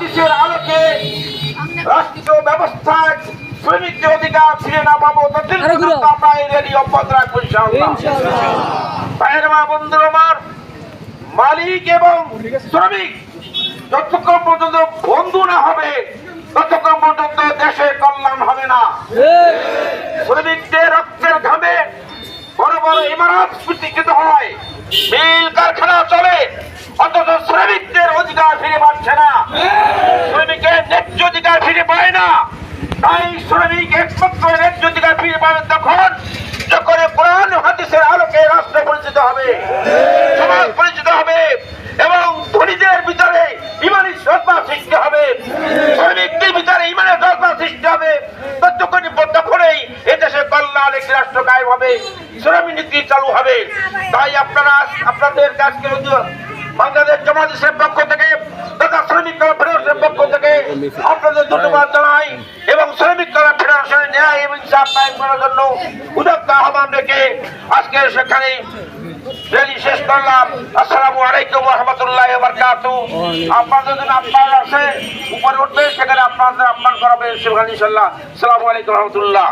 হাদিসের আলোকে রাষ্ট্রীয় ব্যবস্থায় শ্রমিকদের অধিকার ফিরে না পাবো ততদিন পর্যন্ত আমরা এই র্যালি অব্যাহত রাখবো ইনশাআল্লাহ। ভাইয়ের মা, বন্ধুর আমার, মালিক এবং শ্রমিক যতক্ষণ পর্যন্ত বন্ধু না হবে ততক্ষণ পর্যন্ত দেশের কল্যাণ হবে না। শ্রমিকদের রক্তের ঘামে বড় বড় ইমারত প্রতিষ্ঠিত হয়, মিল কারখানা চলে, অথচ শ্রমিকদের অধিকার ফিরে পাচ্ছে না, শ্রমিকের ন্যায্য অধিকার ফিরে পায় না। তাই শ্রমিক একমাত্র ন্যায্য অধিকার ফিরে পাবে তখন যখন কোরআন হাদিসের আলোকে রাষ্ট্র পরিচিত হবে, সমাজ পরিচিত হবে এবং ধনীদের ভিতরে ইমানি শ্রদ্ধা সৃষ্টি হবে, শ্রমিকদের ভিতরে ইমানের শ্রদ্ধা সৃষ্টি হবে। ততক্ষণেই এদেশে কল্যাণ একটি রাষ্ট্র কায়েম হবে, শ্রমিক নীতি চালু হবে। তাই আপনারা আপনাদের কাজকে বাংলাদেশ জামাত ইসলামের পক্ষ থেকে তথা শ্রমিক কল্যাণ ফেডারেশনের পক্ষ থেকে আপনাদের ধন্যবাদ জানাই এবং শ্রমিক কল্যাণ ফেডারেশনের ন্যায় এবং ইনসাফ কায়েম করার জন্য উদাত্ত আহ্বান রেখে আজকে সেখানে র্যালি শেষ করলাম। আসসালামু আলাইকুম ওয়া রাহমাতুল্লাহি ওয়া বারাকাতুহু। আপনাদের জন্য আপনার আছে উপরে উঠবে, সেখানে আপনাদের আহ্বান করাবে সেখানে ইনশাআল্লাহ। আসসালামু আলাইকুম ওয়া রাহমাতুল্লাহ।